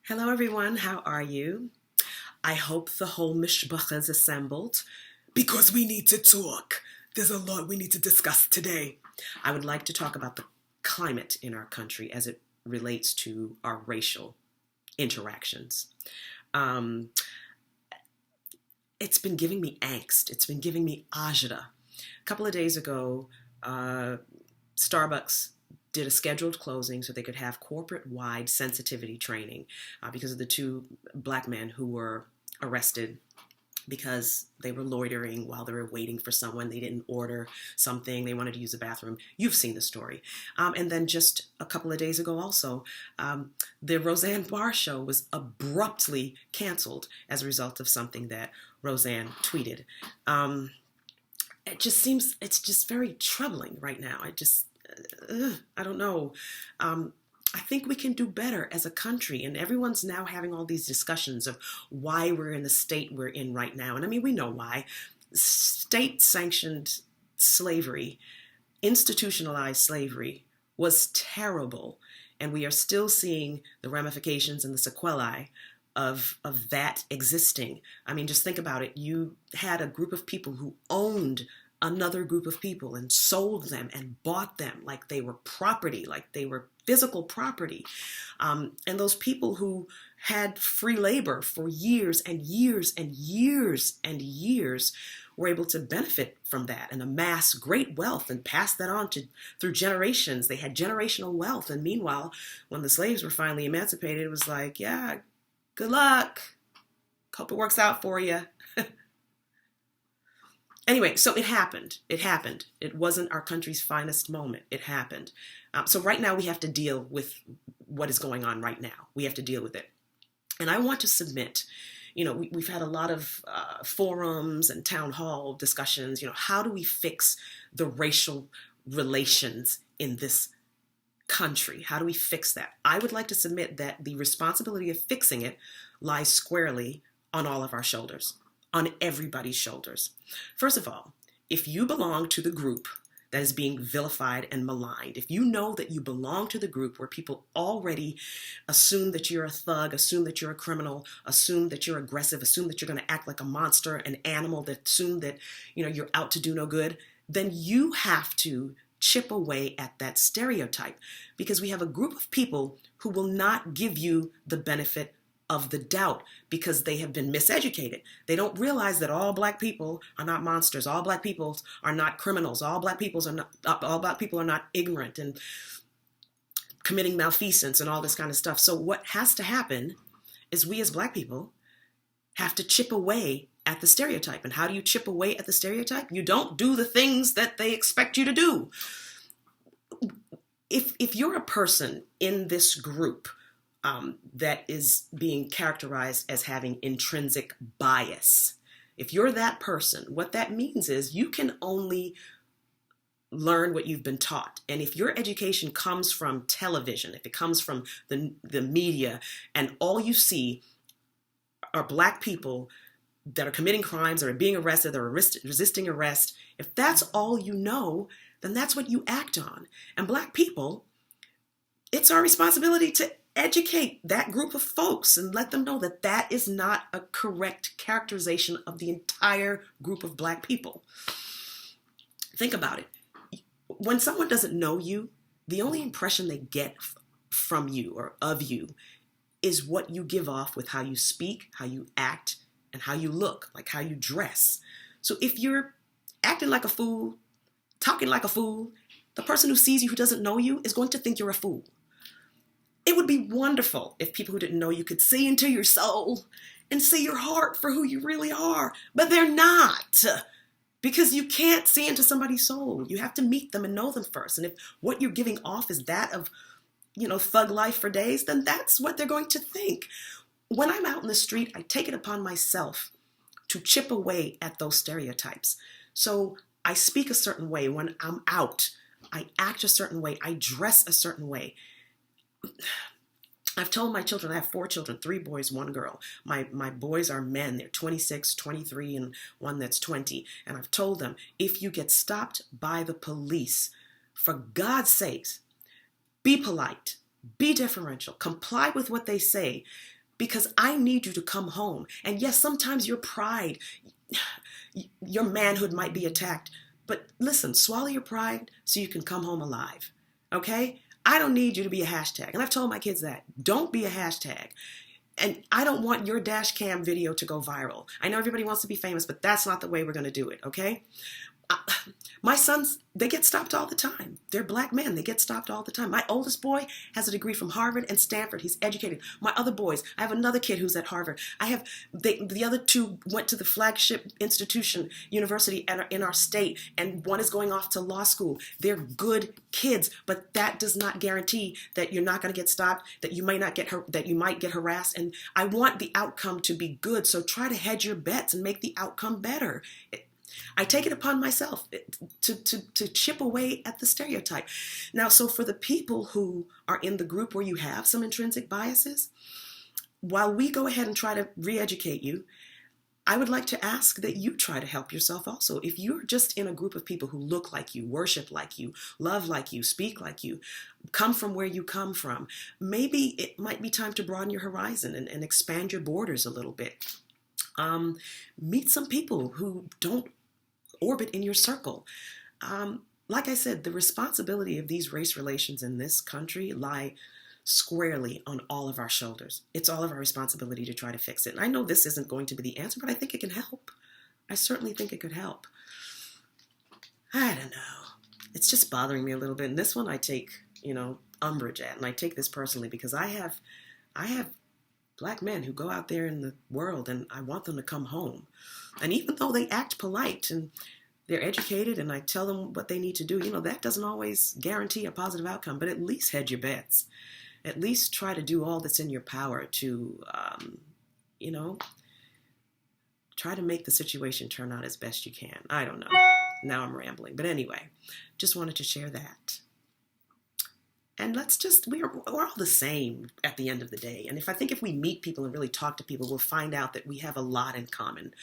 Hello, everyone. How are you? I hope the whole mishpacha is assembled because we need to talk. There's a lot we need to discuss today. I would like to talk about the climate in our country as it relates to our racial interactions. Um, it's been giving me angst. It's been giving me agita. A couple of days ago, uh, Starbucks did a scheduled closing so they could have corporate-wide sensitivity training because of the two black men who were arrested because they were loitering while they were waiting for someone. They didn't order something. They wanted to use the bathroom. You've seen the story. And then just a couple of days ago also, the Roseanne Barr show was abruptly canceled as a result of something that Roseanne tweeted. It just seems, it's just very troubling right now. I don't know. I think we can do better as a country, and everyone's now having all these discussions of why we're in the state we're in right now. And I mean, we know why. State-sanctioned slavery, institutionalized slavery, was terrible, and we are still seeing the ramifications and the sequelae of that existing. I mean, just think about it. You had a group of people who owned another group of people and sold them and bought them like they were property, like they were physical property. And those people who had free labor for years and years and years and years were able to benefit from that and amass great wealth and pass that on through generations. They had generational wealth. And meanwhile, when the slaves were finally emancipated, it was like, yeah, good luck. Hope it works out for you. Anyway, so it happened. It happened. It wasn't our country's finest moment. It happened. So right now we have to deal with what is going on right now. We have to deal with it. And I want to submit, we've had a lot of forums and town hall discussions, how do we fix the racial relations in this country? How do we fix that? I would like to submit that the responsibility of fixing it lies squarely on all of our shoulders, on everybody's shoulders. First of all, if you belong to the group that is being vilified and maligned, if you know that you belong to the group where people already assume that you're a thug, assume that you're a criminal, assume that you're aggressive, assume that you're going to act like a monster, an animal, that assume that you're out to do no good, then you have to chip away at that stereotype, because we have a group of people who will not give you the benefit of the doubt because they have been miseducated. They don't realize that all black people are not monsters. All black people are not criminals. All black people are not ignorant and committing malfeasance and all this kind of stuff. So what has to happen is we as black people have to chip away at the stereotype. And how do you chip away at the stereotype? You don't do the things that they expect you to do. If you're a person in this group that is being characterized as having intrinsic bias, if you're that person, what that means is you can only learn what you've been taught. And if your education comes from television, if it comes from the media, and all you see are black people that are committing crimes, that are being arrested, that are resisting arrest, if that's all you know, then that's what you act on. And black people, it's our responsibility to educate that group of folks and let them know that that is not a correct characterization of the entire group of black people. Think about it. When someone doesn't know you, the only impression they get from you or of you is what you give off with how you speak, how you act, and how you look, like how you dress. So if you're acting like a fool, talking like a fool, the person who sees you who doesn't know you is going to think you're a fool. It would be wonderful if people who didn't know you could see into your soul and see your heart for who you really are, but they're not, because you can't see into somebody's soul. You have to meet them and know them first. And if what you're giving off is that of, thug life for days, then that's what they're going to think. When I'm out in the street, I take it upon myself to chip away at those stereotypes. So I speak a certain way when I'm out. I act a certain way. I dress a certain way. I've told my children, I have 4 children, 3 boys, 1 girl. My boys are men. They're 26, 23, and one that's 20. And I've told them, if you get stopped by the police, for God's sakes, be polite. Be differential. Comply with what they say because I need you to come home. And yes, sometimes your pride, your manhood might be attacked. But listen, swallow your pride so you can come home alive. Okay? I don't need you to be a hashtag. And I've told my kids that. Don't be a hashtag. And I don't want your dash cam video to go viral. I know everybody wants to be famous, but that's not the way we're going to do it, okay? My sons, they get stopped all the time. They're black men. They get stopped all the time. My oldest boy has a degree from Harvard and Stanford. He's educated. My other boys, I have another kid who's at Harvard. The other two went to the flagship institution, university in our state, and one is going off to law school. They're good kids, but that does not guarantee that you're not going to get stopped, that you might get harassed. And I want the outcome to be good. So try to hedge your bets and make the outcome better. I take it upon myself to chip away at the stereotype. Now, so for the people who are in the group where you have some intrinsic biases, while we go ahead and try to re-educate you, I would like to ask that you try to help yourself also. If you're just in a group of people who look like you, worship like you, love like you, speak like you, come from where you come from, maybe it might be time to broaden your horizon and expand your borders a little bit. Meet some people who don't orbit in your circle. Like I said, the responsibility of these race relations in this country lie squarely on all of our shoulders. It's all of our responsibility to try to fix it. And I know this isn't going to be the answer, but I think it can help. I certainly think it could help. I don't know. It's just bothering me a little bit. And this one I take, umbrage at. And I take this personally because I have black men who go out there in the world and I want them to come home. And even though they act polite and they're educated and I tell them what they need to do, that doesn't always guarantee a positive outcome, but at least hedge your bets. At least try to do all that's in your power to, try to make the situation turn out as best you can. I don't know. Now I'm rambling. But anyway, just wanted to share that. And we're all the same at the end of the day. And I think if we meet people and really talk to people, we'll find out that we have a lot in common.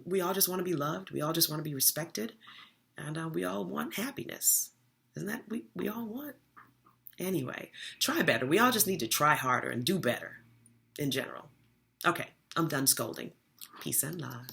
We all just want to be loved. We all just want to be respected. And we all want happiness. Isn't that we all want? Anyway, try better. We all just need to try harder and do better in general. Okay, I'm done scolding. Peace and love.